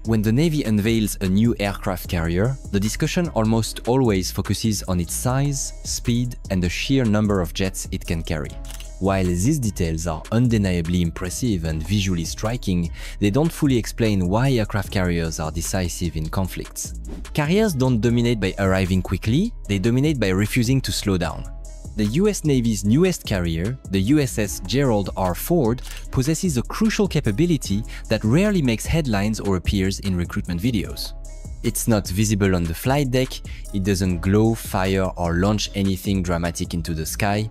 When the Navy unveils a new aircraft carrier, the discussion almost always focuses on its size, speed, and the sheer number of jets it can carry. While these details are undeniably impressive and visually striking, they don't fully explain why aircraft carriers are decisive in conflicts. Carriers don't dominate by arriving quickly, they dominate by refusing to slow down. The US Navy's newest carrier, the USS Gerald R possesses a crucial capability that rarely makes headlines or appears in recruitment videos. It's not visible on the flight deck, it doesn't glow, fire, or launch anything dramatic into the sky.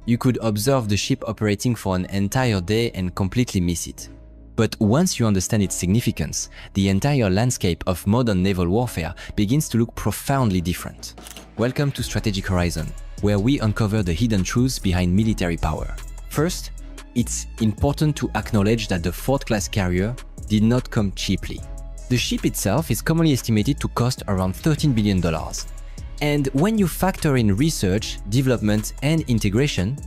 You could observe the ship operating for an entire day and completely miss it. But once you understand its significance, the entire landscape of modern naval warfare begins to look profoundly different. Welcome to Strategic Horizon, where we uncover the hidden truths behind military power. First, it's important to acknowledge that the Ford-class carrier did not come cheaply. The ship itself is commonly estimated to cost around $13 billion. And when you factor in research, development, and integration,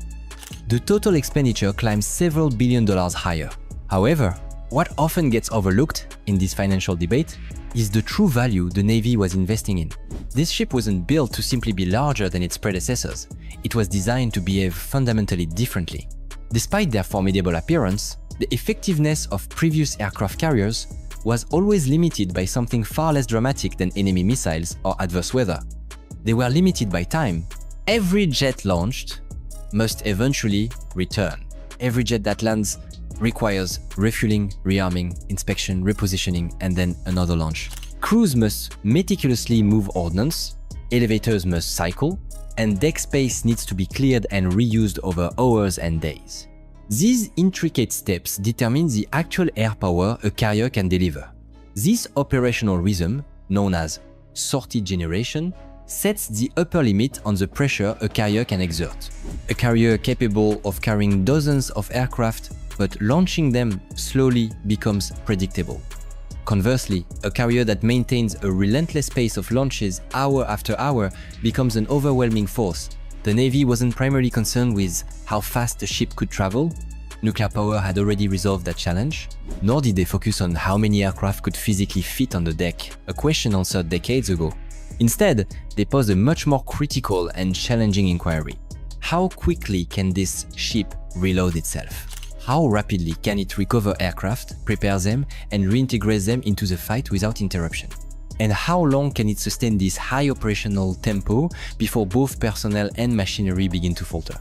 the total expenditure climbs several billion dollars higher. However, what often gets overlooked in this financial debate is the true value the Navy was investing in. This ship wasn't built to simply be larger than its predecessors. It was designed to behave fundamentally differently. Despite their formidable appearance, the effectiveness of previous aircraft carriers was always limited by something far less dramatic than enemy missiles or adverse weather. They were limited by time. Every jet launched must eventually return. Every jet that lands requires refueling, rearming, inspection, repositioning, and then another launch. Crews must meticulously move ordnance, elevators must cycle, and deck space needs to be cleared and reused over hours and days. These intricate steps determine the actual air power a carrier can deliver. This operational rhythm, known as sortie generation, sets the upper limit on the pressure a carrier can exert. A carrier capable of carrying dozens of aircraft but launching them slowly becomes predictable. Conversely, a carrier that maintains a relentless pace of launches hour after hour becomes an overwhelming force. The Navy wasn't primarily concerned with how fast the ship could travel. Nuclear power had already resolved that challenge. Nor did they focus on how many aircraft could physically fit on the deck, a question answered decades ago. Instead, they posed a much more critical and challenging inquiry. How quickly can this ship reload itself? How rapidly can it recover aircraft, prepare them, and reintegrate them into the fight without interruption? And how long can it sustain this high operational tempo before both personnel and machinery begin to falter?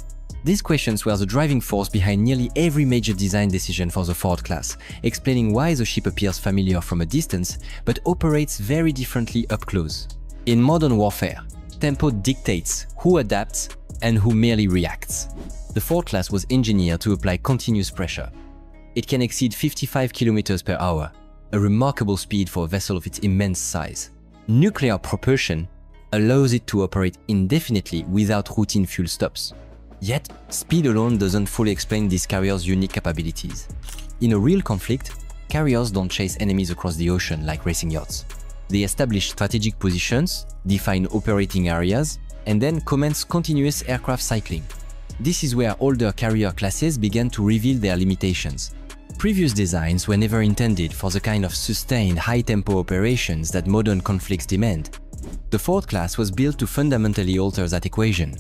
These questions were the driving force behind nearly every major design decision for the Ford class, explaining why the ship appears familiar from a distance but operates very differently up close. In modern warfare, tempo dictates who adapts and who merely reacts. The Ford class was engineered to apply continuous pressure. It can exceed 55 km per hour, a remarkable speed for a vessel of its immense size. Nuclear propulsion allows it to operate indefinitely without routine fuel stops. Yet, speed alone doesn't fully explain this carrier's unique capabilities. In a real conflict, carriers don't chase enemies across the ocean like racing yachts. They establish strategic positions, define operating areas, and then commence continuous aircraft cycling. This is where older carrier classes began to reveal their limitations. Previous designs were never intended for the kind of sustained high-tempo operations that modern conflicts demand. The Ford class was built to fundamentally alter that equation.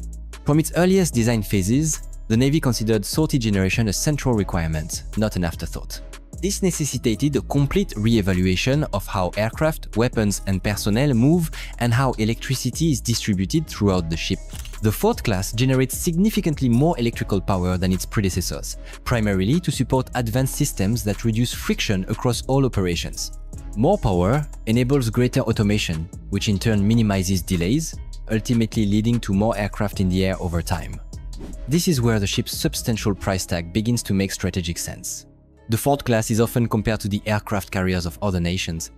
From its earliest design phases, the Navy considered sortie generation a central requirement, not an afterthought. This necessitated a complete re-evaluation of how aircraft, weapons, and personnel move and how electricity is distributed throughout the ship. The Ford class generates significantly more electrical power than its predecessors, primarily to support advanced systems that reduce friction across all operations. More power enables greater automation, which in turn minimizes delays, ultimately leading to more aircraft in the air over time. This is where the ship's substantial price tag begins to make strategic sense. The Ford class is often compared to the aircraft carriers of other nations,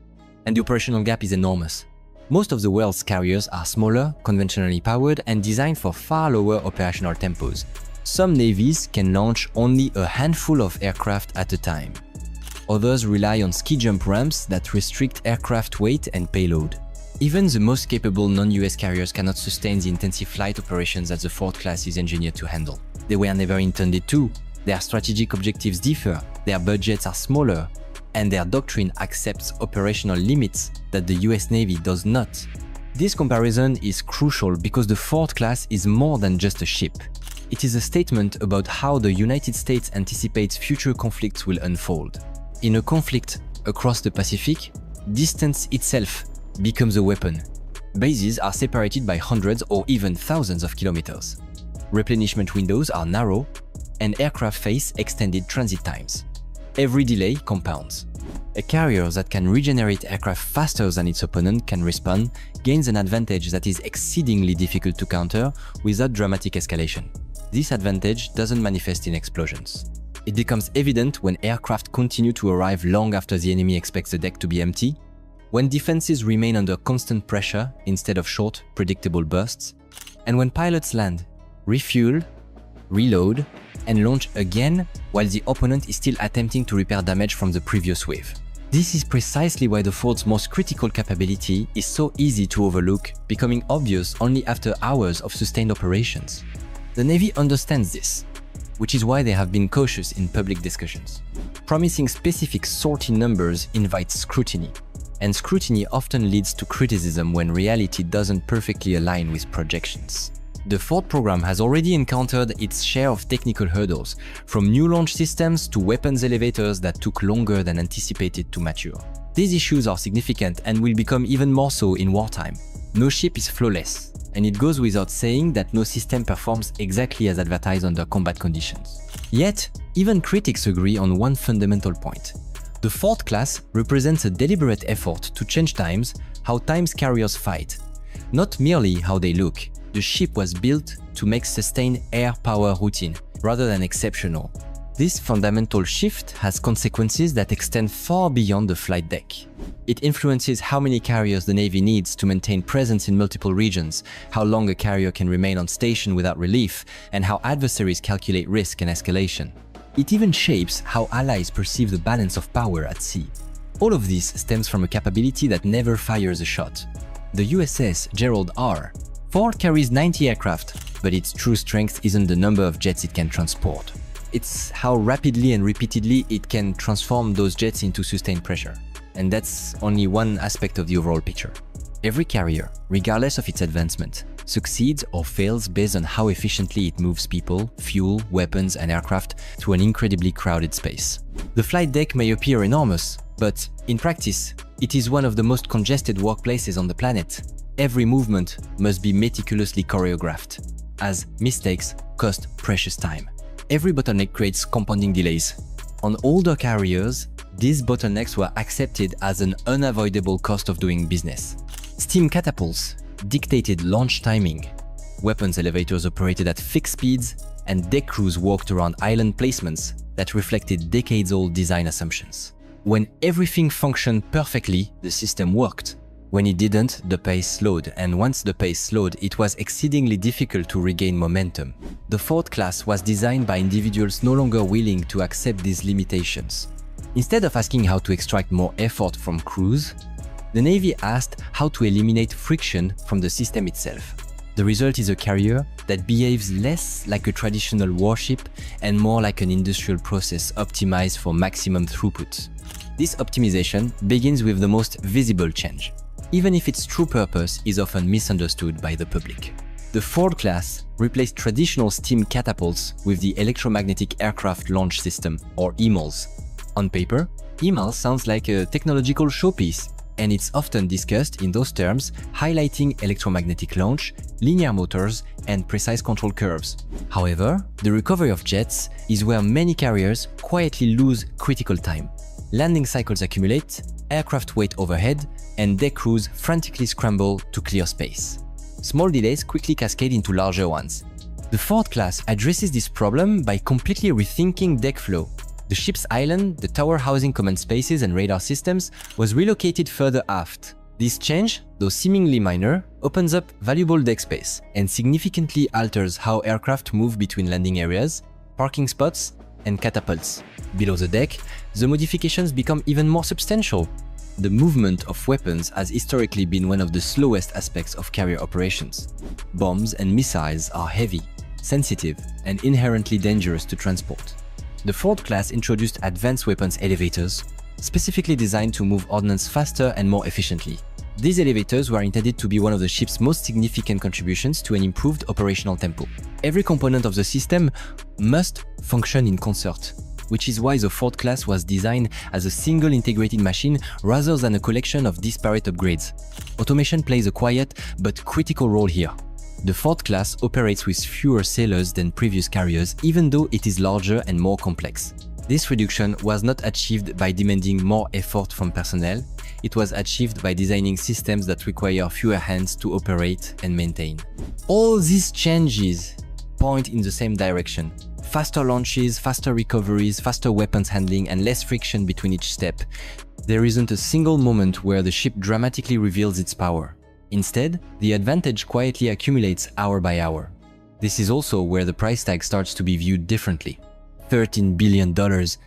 and the operational gap is enormous. Most of the world's carriers are smaller, conventionally powered, and designed for far lower operational tempos. Some navies can launch only a handful of aircraft at a time. Others rely on ski jump ramps that restrict aircraft weight and payload. Even the most capable non-US carriers cannot sustain the intensive flight operations that the Ford class is engineered to handle. They were never intended to. Their strategic objectives differ, their budgets are smaller, and their doctrine accepts operational limits that the US Navy does not. This comparison is crucial because the Ford class is more than just a ship. It is a statement about how the United States anticipates future conflicts will unfold. In a conflict across the Pacific, distance itself becomes a weapon. Bases are separated by hundreds or even thousands of kilometers. Replenishment windows are narrow, and aircraft face extended transit times. Every delay compounds. A carrier that can regenerate aircraft faster than its opponent can respond gains an advantage that is exceedingly difficult to counter without dramatic escalation. This advantage doesn't manifest in explosions. It becomes evident when aircraft continue to arrive long after the enemy expects the deck to be empty, when defenses remain under constant pressure instead of short, predictable bursts, and when pilots land, refuel, reload, and launch again while the opponent is still attempting to repair damage from the previous wave. This is precisely why the Ford's most critical capability is so easy to overlook, becoming obvious only after hours of sustained operations. The Navy understands this, which is why they have been cautious in public discussions. Promising specific sortie numbers invites scrutiny, and scrutiny often leads to criticism when reality doesn't perfectly align with projections. The Ford program has already encountered its share of technical hurdles, from new launch systems to weapons elevators that took longer than anticipated to mature. These issues are significant and will become even more so in wartime. No ship is flawless, and it goes without saying that no system performs exactly as advertised under combat conditions. Yet, even critics agree on one fundamental point. The Ford class represents a deliberate effort to change how times carriers fight, not merely how they look. The ship was built to make sustained air power routine, rather than exceptional. This fundamental shift has consequences that extend far beyond the flight deck. It influences how many carriers the Navy needs to maintain presence in multiple regions, how long a carrier can remain on station without relief, and how adversaries calculate risk and escalation. It even shapes how allies perceive the balance of power at sea. All of this stems from a capability that never fires a shot. The USS Gerald R. Ford carries 90 aircraft, but its true strength isn't the number of jets it can transport. It's how rapidly and repeatedly it can transform those jets into sustained pressure. And that's only one aspect of the overall picture. Every carrier, regardless of its advancement, succeeds or fails based on how efficiently it moves people, fuel, weapons, and aircraft through an incredibly crowded space. The flight deck may appear enormous, but in practice, it is one of the most congested workplaces on the planet. Every movement must be meticulously choreographed, as mistakes cost precious time. Every bottleneck creates compounding delays. On older carriers, these bottlenecks were accepted as an unavoidable cost of doing business. Steam catapults dictated launch timing. Weapons elevators operated at fixed speeds, and deck crews walked around island placements that reflected decades-old design assumptions. When everything functioned perfectly, the system worked. When it didn't, the pace slowed, and once the pace slowed, it was exceedingly difficult to regain momentum. The Ford class was designed by individuals no longer willing to accept these limitations. Instead of asking how to extract more effort from crews, the Navy asked how to eliminate friction from the system itself. The result is a carrier that behaves less like a traditional warship and more like an industrial process optimized for maximum throughput. This optimization begins with the most visible change, even if its true purpose is often misunderstood by the public. The Ford class replaced traditional steam catapults with the Electromagnetic Aircraft Launch System, or EMALS. On paper, EMALS sounds like a technological showpiece, and it's often discussed in those terms, highlighting electromagnetic launch, linear motors, and precise control curves. However, the recovery of jets is where many carriers quietly lose critical time. Landing cycles accumulate, aircraft wait overhead, and deck crews frantically scramble to clear space. Small delays quickly cascade into larger ones. The Ford class addresses this problem by completely rethinking deck flow. The ship's island, the tower housing command spaces and radar systems was relocated further aft. This change, though seemingly minor, opens up valuable deck space and significantly alters how aircraft move between landing areas, parking spots, and catapults. Below the deck, the modifications become even more substantial. The movement of weapons has historically been one of the slowest aspects of carrier operations. Bombs and missiles are heavy, sensitive, and inherently dangerous to transport. The Ford class introduced advanced weapons elevators, specifically designed to move ordnance faster and more efficiently. These elevators were intended to be one of the ship's most significant contributions to an improved operational tempo. Every component of the system must function in concert, which is why the Ford class was designed as a single integrated machine rather than a collection of disparate upgrades. Automation plays a quiet but critical role here. The Ford class operates with fewer sailors than previous carriers, even though it is larger and more complex. This reduction was not achieved by demanding more effort from personnel. It was achieved by designing systems that require fewer hands to operate and maintain. All these changes point in the same direction. Faster launches, faster recoveries, faster weapons handling, and less friction between each step. There isn't a single moment where the ship dramatically reveals its power. Instead, the advantage quietly accumulates hour by hour. This is also where the price tag starts to be viewed differently. $13 billion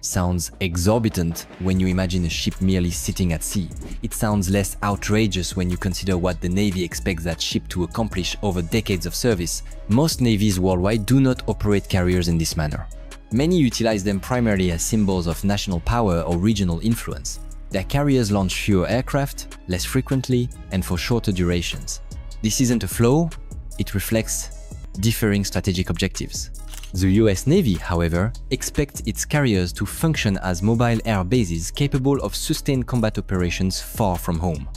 sounds exorbitant when you imagine a ship merely sitting at sea. It sounds less outrageous when you consider what the Navy expects that ship to accomplish over decades of service. Most navies worldwide do not operate carriers in this manner. Many utilize them primarily as symbols of national power or regional influence. Their carriers launch fewer aircraft, less frequently, and for shorter durations. This isn't a flaw, it reflects differing strategic objectives. The US Navy, however, expects its carriers to function as mobile air bases capable of sustained combat operations far from home.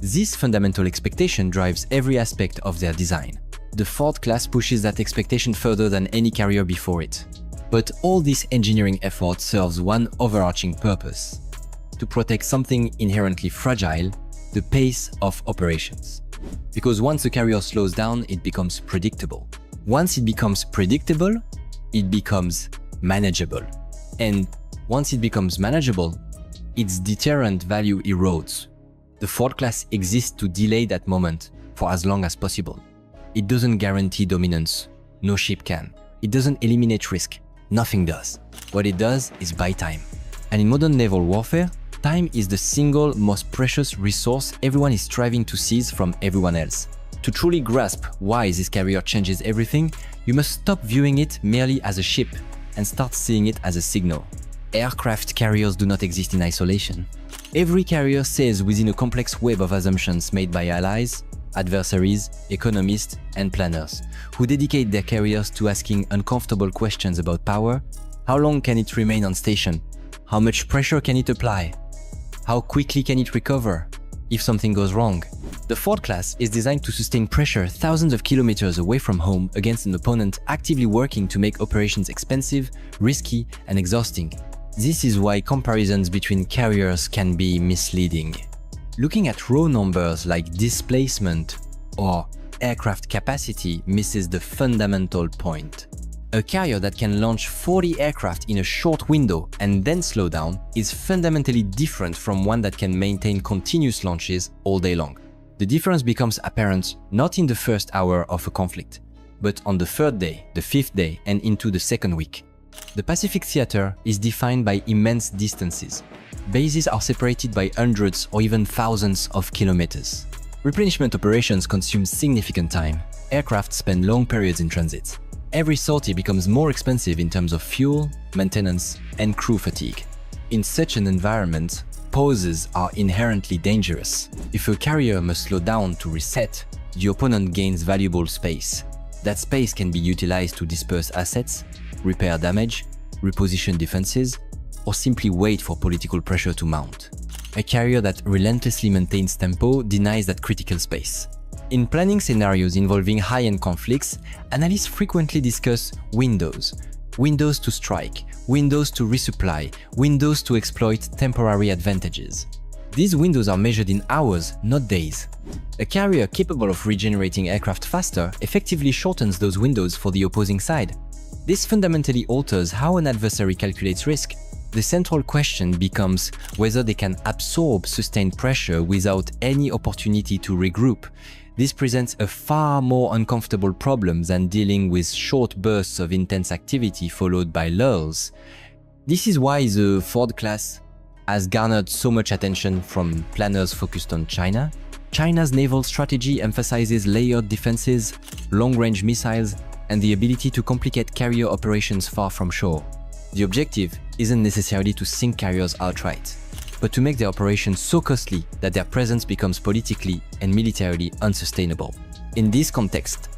This fundamental expectation drives every aspect of their design. The Ford class pushes that expectation further than any carrier before it. But all this engineering effort serves one overarching purpose: to protect something inherently fragile, the pace of operations. Because once a carrier slows down, it becomes predictable. Once it becomes predictable, it becomes manageable. And once it becomes manageable, its deterrent value erodes. The Ford class exists to delay that moment for as long as possible. It doesn't guarantee dominance. No ship can. It doesn't eliminate risk. Nothing does. What it does is buy time. And in modern naval warfare, time is the single most precious resource everyone is striving to seize from everyone else. To truly grasp why this carrier changes everything, you must stop viewing it merely as a ship and start seeing it as a signal. Aircraft carriers do not exist in isolation. Every carrier sails within a complex web of assumptions made by allies, adversaries, economists, and planners, who dedicate their carriers to asking uncomfortable questions about power. How long can it remain on station? How much pressure can it apply? How quickly can it recover if something goes wrong? The Ford class is designed to sustain pressure thousands of kilometers away from home against an opponent actively working to make operations expensive, risky, and exhausting. This is why comparisons between carriers can be misleading. Looking at raw numbers like displacement or aircraft capacity misses the fundamental point. A carrier that can launch 40 aircraft in a short window and then slow down is fundamentally different from one that can maintain continuous launches all day long. The difference becomes apparent not in the first hour of a conflict, but on the third day, the fifth day, and into the second week. The Pacific theater is defined by immense distances. Bases are separated by hundreds or even thousands of kilometers. Replenishment operations consume significant time. Aircraft spend long periods in transit. Every sortie becomes more expensive in terms of fuel, maintenance, and crew fatigue. In such an environment, pauses are inherently dangerous. If a carrier must slow down to reset, the opponent gains valuable space. That space can be utilized to disperse assets, repair damage, reposition defenses, or simply wait for political pressure to mount. A carrier that relentlessly maintains tempo denies that critical space. In planning scenarios involving high-end conflicts, analysts frequently discuss windows. Windows to strike, windows to resupply, windows to exploit temporary advantages. These windows are measured in hours, not days. A carrier capable of regenerating aircraft faster effectively shortens those windows for the opposing side. This fundamentally alters how an adversary calculates risk. The central question becomes whether they can absorb sustained pressure without any opportunity to regroup. This presents a far more uncomfortable problem than dealing with short bursts of intense activity followed by lulls. This is why the Ford class has garnered so much attention from planners focused on China. China's naval strategy emphasizes layered defenses, long-range missiles, and the ability to complicate carrier operations far from shore. The objective isn't necessarily to sink carriers outright. but to make their operations so costly that their presence becomes politically and militarily unsustainable. In this context,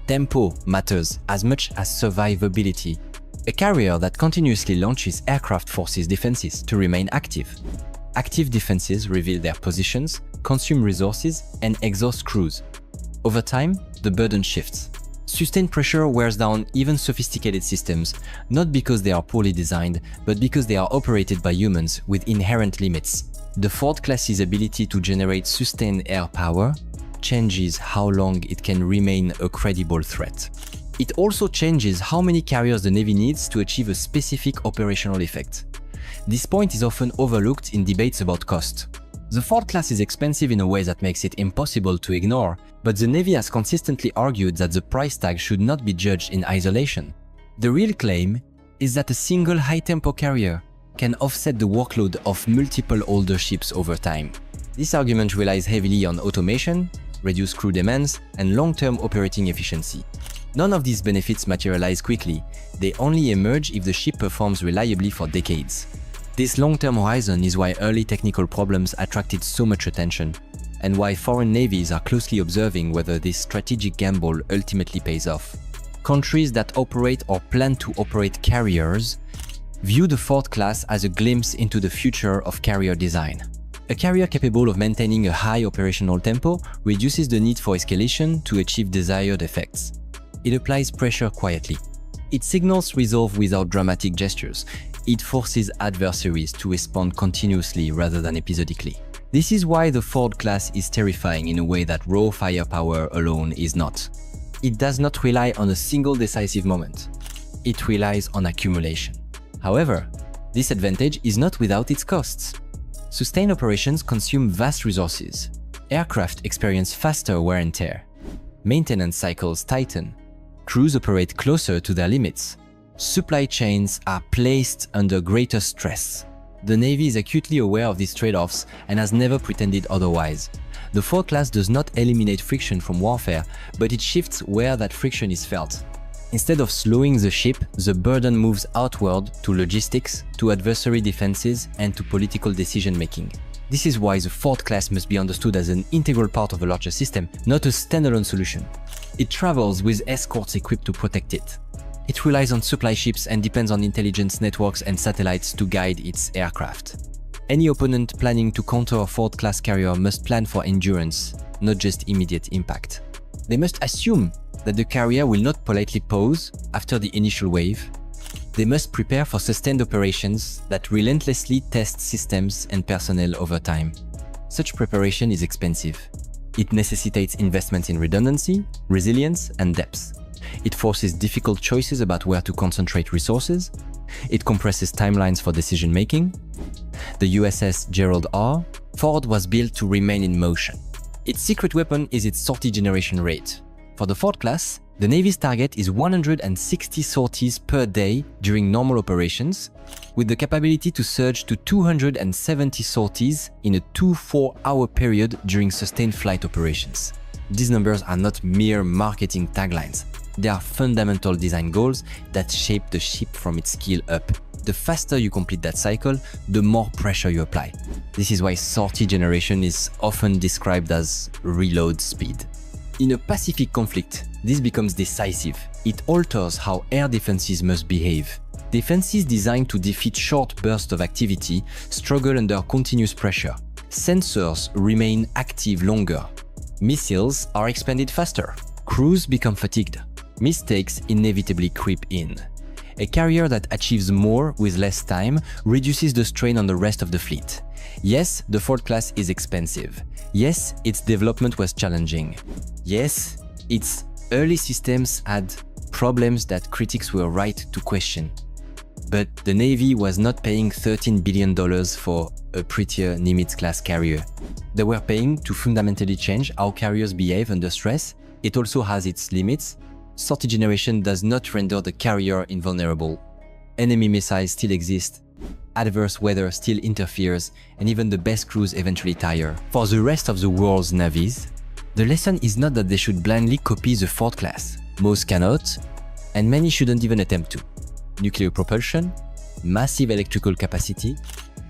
tempo matters as much as survivability. A carrier that continuously launches aircraft forces defenses to remain active. Active defenses reveal their positions, consume resources, and exhaust crews. Over time, the burden shifts. Sustained pressure wears down even sophisticated systems, not because they are poorly designed, but because they are operated by humans with inherent limits. The Ford-class's ability to generate sustained air power changes how long it can remain a credible threat. It also changes how many carriers the Navy needs to achieve a specific operational effect. This point is often overlooked in debates about cost. The Ford class is expensive in a way that makes it impossible to ignore, but the Navy has consistently argued that the price tag should not be judged in isolation. The real claim is that a single high-tempo carrier can offset the workload of multiple older ships over time. This argument relies heavily on automation, reduced crew demands, and long-term operating efficiency. None of these benefits materialize quickly. They only emerge if the ship performs reliably for decades. This long-term horizon is why early technical problems attracted so much attention, and why foreign navies are closely observing whether this strategic gamble ultimately pays off. Countries that operate or plan to operate carriers view the Ford class as a glimpse into the future of carrier design. A carrier capable of maintaining a high operational tempo reduces the need for escalation to achieve desired effects. It applies pressure quietly. It signals resolve without dramatic gestures. It forces adversaries to respond continuously rather than episodically. This is why the Ford class is terrifying in a way that raw firepower alone is not. It does not rely on a single decisive moment. It relies on accumulation. However, this advantage is not without its costs. Sustained operations consume vast resources. Aircraft experience faster wear and tear. Maintenance cycles tighten. Crews operate closer to their limits. Supply chains are placed under greater stress. The Navy is acutely aware of these trade-offs and has never pretended otherwise. The Ford class does not eliminate friction from warfare, but it shifts where that friction is felt. Instead of slowing the ship, the burden moves outward to logistics, to adversary defenses, and to political decision-making. This is why the Ford class must be understood as an integral part of a larger system, not a standalone solution. It travels with escorts equipped to protect it. It relies on supply ships and depends on intelligence networks and satellites to guide its aircraft. Any opponent planning to counter a Ford-class carrier must plan for endurance, not just immediate impact. They must assume that the carrier will not politely pause after the initial wave. They must prepare for sustained operations that relentlessly test systems and personnel over time. Such preparation is expensive. It necessitates investment in redundancy, resilience, and depth. It forces difficult choices about where to concentrate resources. It compresses timelines for decision-making. The USS Gerald R. Ford was built to remain in motion. Its secret weapon is its sortie generation rate. For the Ford class, the Navy's target is 160 sorties per day during normal operations, with the capability to surge to 270 sorties in a 2-4-hour period during sustained flight operations. These numbers are not mere marketing taglines. They are fundamental design goals that shape the ship from its keel up. The faster you complete that cycle, the more pressure you apply. This is why sortie generation is often described as reload speed. In a Pacific conflict, this becomes decisive. It alters how air defenses must behave. Defenses designed to defeat short bursts of activity struggle under continuous pressure. Sensors remain active longer. Missiles are expended faster. Crews become fatigued. Mistakes inevitably creep in. A carrier that achieves more with less time reduces the strain on the rest of the fleet. Yes, the Ford class is expensive. Yes, its development was challenging. Yes, its early systems had problems that critics were right to question. But the Navy was not paying $13 billion for a prettier Nimitz-class carrier. They were paying to fundamentally change how carriers behave under stress. It also has its limits. Sortie generation does not render the carrier invulnerable. Enemy missiles still exist. Adverse weather still interferes, and even the best crews eventually tire. For the rest of the world's navies, the lesson is not that they should blindly copy the Ford class. Most cannot, and many shouldn't even attempt to. Nuclear propulsion, massive electrical capacity,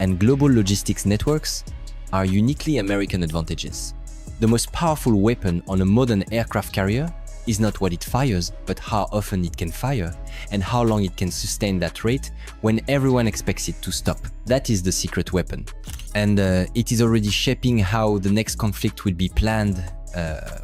and global logistics networks are uniquely American advantages. The most powerful weapon on a modern aircraft carrier is not what it fires, but how often it can fire and how long it can sustain that rate when everyone expects it to stop. That is the secret weapon. And it is already shaping how the next conflict will be planned,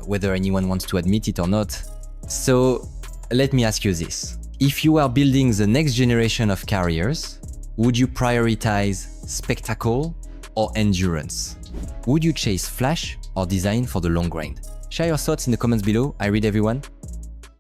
whether anyone wants to admit it or not. So let me ask you this. If you are building the next generation of carriers, would you prioritize spectacle or endurance? Would you chase flash or design for the long grind? Share your thoughts in the comments below, I read everyone.